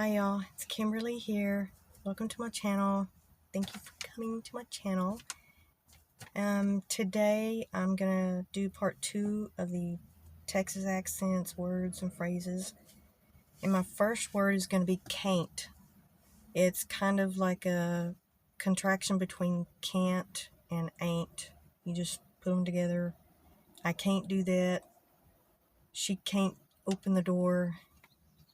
Hi y'all, it's Kimberly here. Welcome to my channel. Thank you for coming to my channel. Today I'm gonna do part 2 of the Texas accents, words, and phrases. And my first word is gonna be can't. It's kind of like a contraction between can't and ain't. You just put them together. I can't do that. She can't open the door.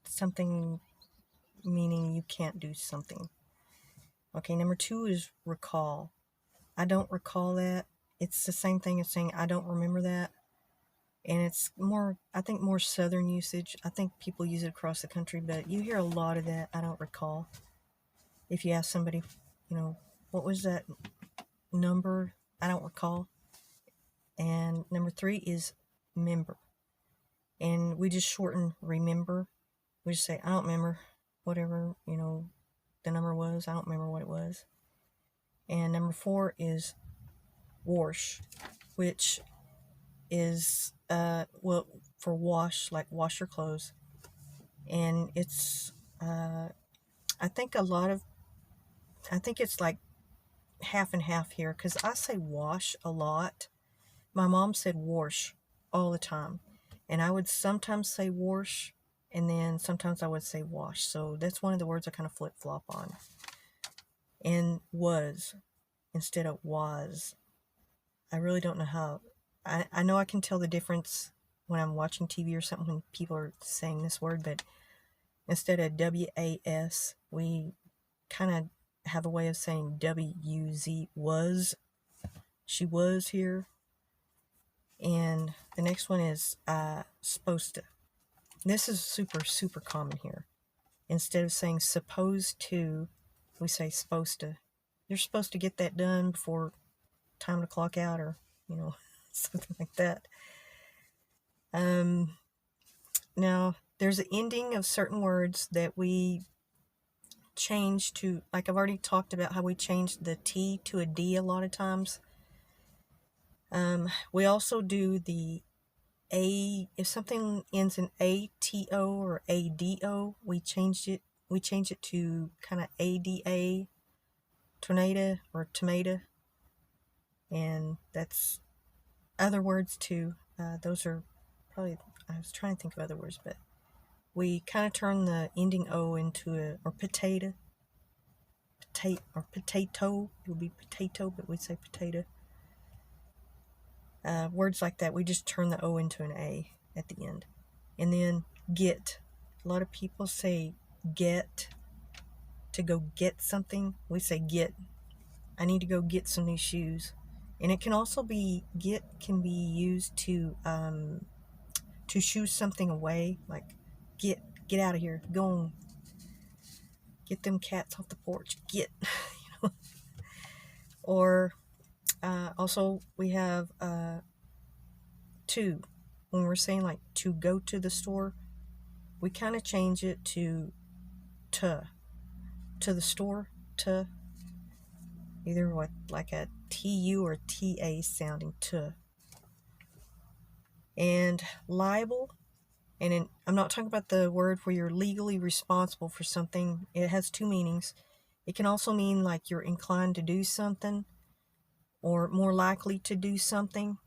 Something meaning you can't do something. Okay, number 2 is recall. I don't recall that. It's the same thing as saying I don't remember that. And it's more, I think, more southern usage. I think people use it across the country, but you hear a lot of that, I don't recall. If you ask somebody, what was that number? I don't recall. And number 3 is member. And we just shorten remember. We just say, I don't remember whatever, the number was. I don't remember what it was. And number 4 is wash, which is for wash, like wash your clothes. And it's I think it's like half and half here, because I say wash a lot. My mom said wash all the time, and I would sometimes say wash, and then sometimes I would say wash. So that's one of the words I kind of flip-flop on. And was instead of was. I really don't know how. I know I can tell the difference when I'm watching TV or something when people are saying this word, but instead of W-A-S, we kind of have a way of saying W-U-Z, was. She was here. And the next one is supposed to. This is super, super common here. Instead of saying supposed to, we say supposed to. You're supposed to get that done before time to clock out, or, something like that. Now, there's an ending of certain words that we change to, like I've already talked about how we changed the T to a D a lot of times. We also do the A. If something ends in A-T-O or A-D-O, we change it to kind of A-D-A, tornado or tomato. And that's other words too. Those are probably, I was trying to think of other words, but we kind of turn the ending O into or potato. Potato. It would be potato, but we'd say potato. Words like that, we just turn the O into an A at the end. And then get. A lot of people say get to go get something. We say get. I need to go get some new shoes. And it can also be, get can be used to shoo something away, like get out of here, go on, get them cats off the porch, get. Or also we have to. When we're saying like to go to the store, we kind of change it to the store, to, either what, like a TU or TA sounding, to. And liable, and I'm not talking about the word where you're legally responsible for something. It has 2 meanings. It can also mean like you're inclined to do something or more likely to do something.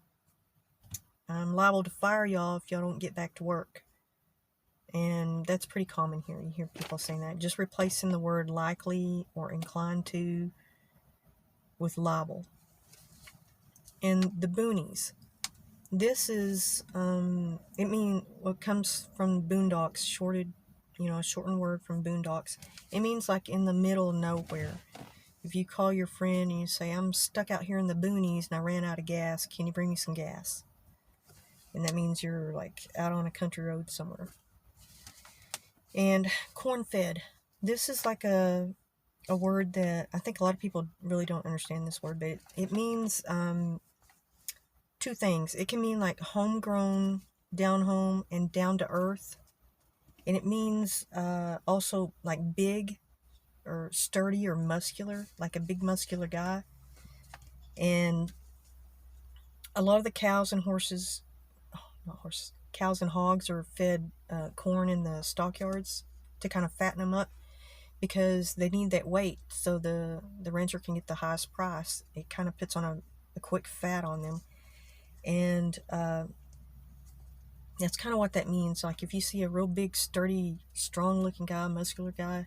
I'm liable to fire y'all if y'all don't get back to work. And that's pretty common here. You hear people saying that. Just replacing the word likely or inclined to with liable. And the boonies. This is, what comes from boondocks, a shortened word from boondocks. It means like in the middle of nowhere. If you call your friend and you say, I'm stuck out here in the boonies and I ran out of gas, can you bring me some gas? And that means you're like out on a country road somewhere. And corn-fed. This is like a word that I think a lot of people really don't understand this word, but it means 2 things. It can mean like homegrown, down home, and down to earth. And it means also like big or sturdy or muscular, like a big muscular guy. And a lot of the cows and cows and hogs are fed corn in the stockyards. to kind of fatten them up, because they need that weight so the rancher can get the highest price. It kind of puts on a quick fat on them. And that's kind of what that means. Like if you see a real big, sturdy, strong looking guy, muscular guy,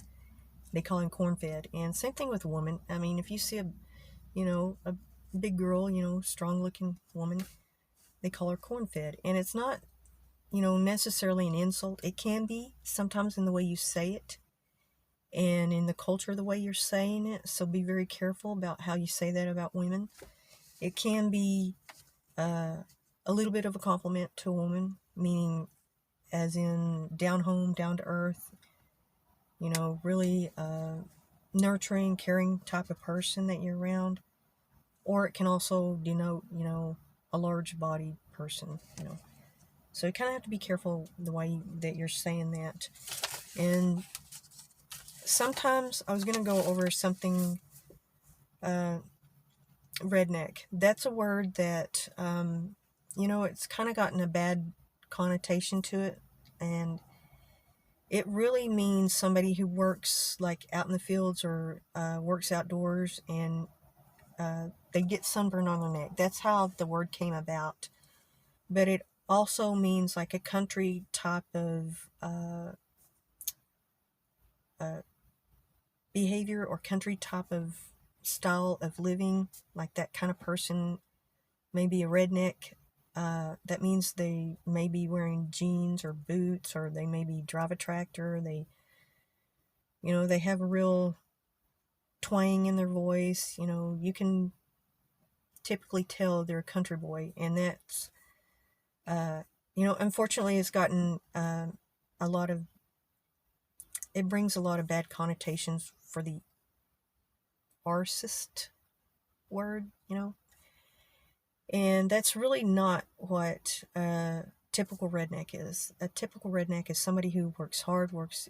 they call him corn fed. And same thing with a woman. I mean, if you see a big girl, strong looking woman, they call her corn fed. And it's not, necessarily an insult. It can be sometimes in the way you say it and in the culture of the way you're saying it. So be very careful about how you say that about women. It can be a little bit of a compliment to a woman, meaning as in down home, down to earth, really nurturing, caring type of person that you're around. Or it can also denote, a large bodied person. So you kind of have to be careful the way that you're saying that. And sometimes I was going to go over something, redneck. That's a word that, it's kind of gotten a bad connotation to it. And it really means somebody who works like out in the fields or works outdoors, and they get sunburn on their neck. That's how the word came about. But it also means like a country type of behavior, or country type of style of living, like that kind of person, maybe a redneck. That means they may be wearing jeans or boots, or they maybe drive a tractor. They have a real twang in their voice. You can typically tell they're a country boy, and that's, unfortunately it's gotten it brings a lot of bad connotations for the arcist word, and that's really not what a typical redneck is. A typical redneck is somebody who works hard, works,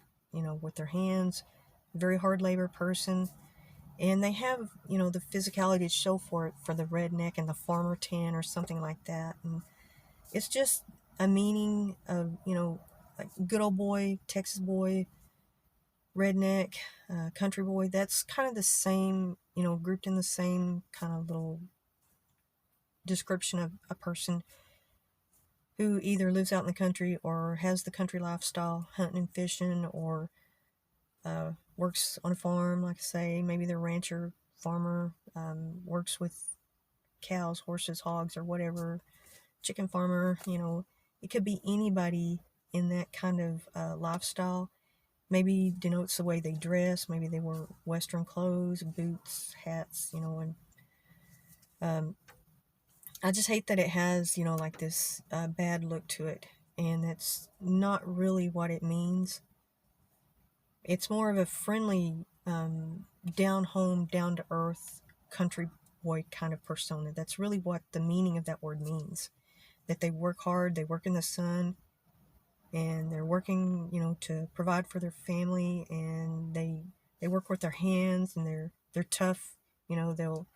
with their hands, very hard labor person, and they have, the physicality to show for it, for the redneck and the farmer tan or something like that. And it's just a meaning of, like good old boy, Texas boy, redneck, country boy. That's kind of the same, grouped in the same kind of little description of a person who either lives out in the country or has the country lifestyle, hunting and fishing, or works on a farm, like I say. Maybe they're a rancher, farmer, works with cows, horses, hogs, or whatever, chicken farmer. It could be anybody in that kind of lifestyle. Maybe denotes the way they dress. Maybe they wear Western clothes, boots, hats, and I just hate that it has, like this bad look to it, and that's not really what it means. It's more of a friendly, down home, down to earth, country boy kind of persona. That's really what the meaning of that word means. That they work hard, they work in the sun, and they're working, to provide for their family, and they work with their hands, and they're tough. They'll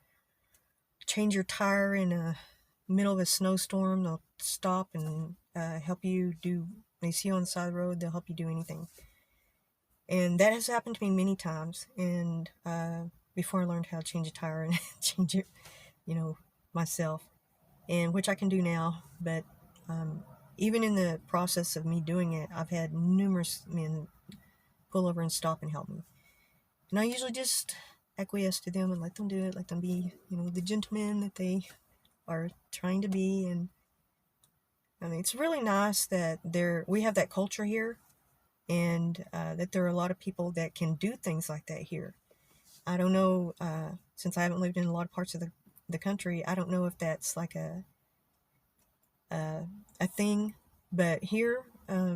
change your tire in a middle of a snowstorm. They'll stop and help you do. They see you on the side of the road, they'll help you do anything. And that has happened to me many times. And before I learned how to change a tire and change it, myself, and which I can do now. But even in the process of me doing it, I've had numerous men pull over and stop and help me. And I usually just acquiesce to them and let them do it, let them be, the gentlemen that they are trying to be. And I mean, it's really nice that we have that culture here, and that there are a lot of people that can do things like that here. I don't know, since I haven't lived in a lot of parts of the country, I don't know if that's like a thing, but here, I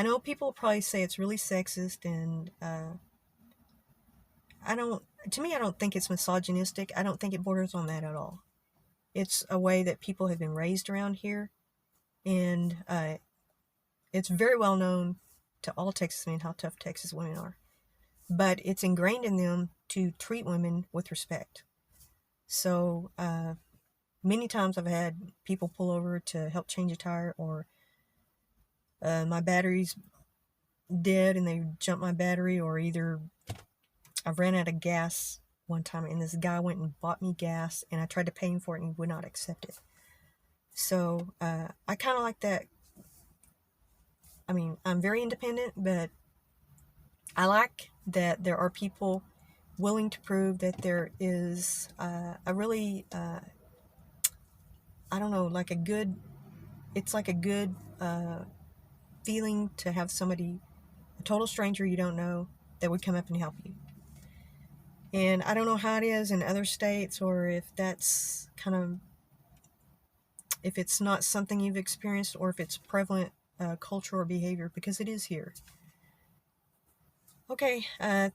know people probably say it's really sexist, and I don't think it's misogynistic. I don't think it borders on that at all. It's a way that people have been raised around here, and it's very well known to all Texas men how tough Texas women are. But it's ingrained in them to treat women with respect. So many times I've had people pull over to help change a tire, or my batteries dead and they jumped my battery, or either I ran out of gas one time and this guy went and bought me gas and I tried to pay him for it and he would not accept it. So I kind of like that. I mean, I'm very independent, but I like that there are people willing to prove that there is a really, I don't know, like a good, it's like a good feeling to have somebody, a total stranger you don't know, that would come up and help you. And I don't know how it is in other states, or if that's kind of, if it's not something you've experienced, or if it's prevalent culture or behavior, because it is here. Okay,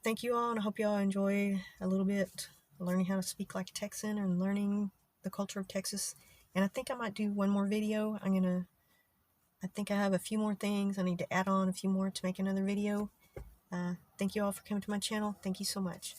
thank you all, and I hope you all enjoy a little bit learning how to speak like a Texan and learning the culture of Texas. And I think I might do one more video. I think I have a few more things. I need to add on a few more to make another video. Thank you all for coming to my channel. Thank you so much.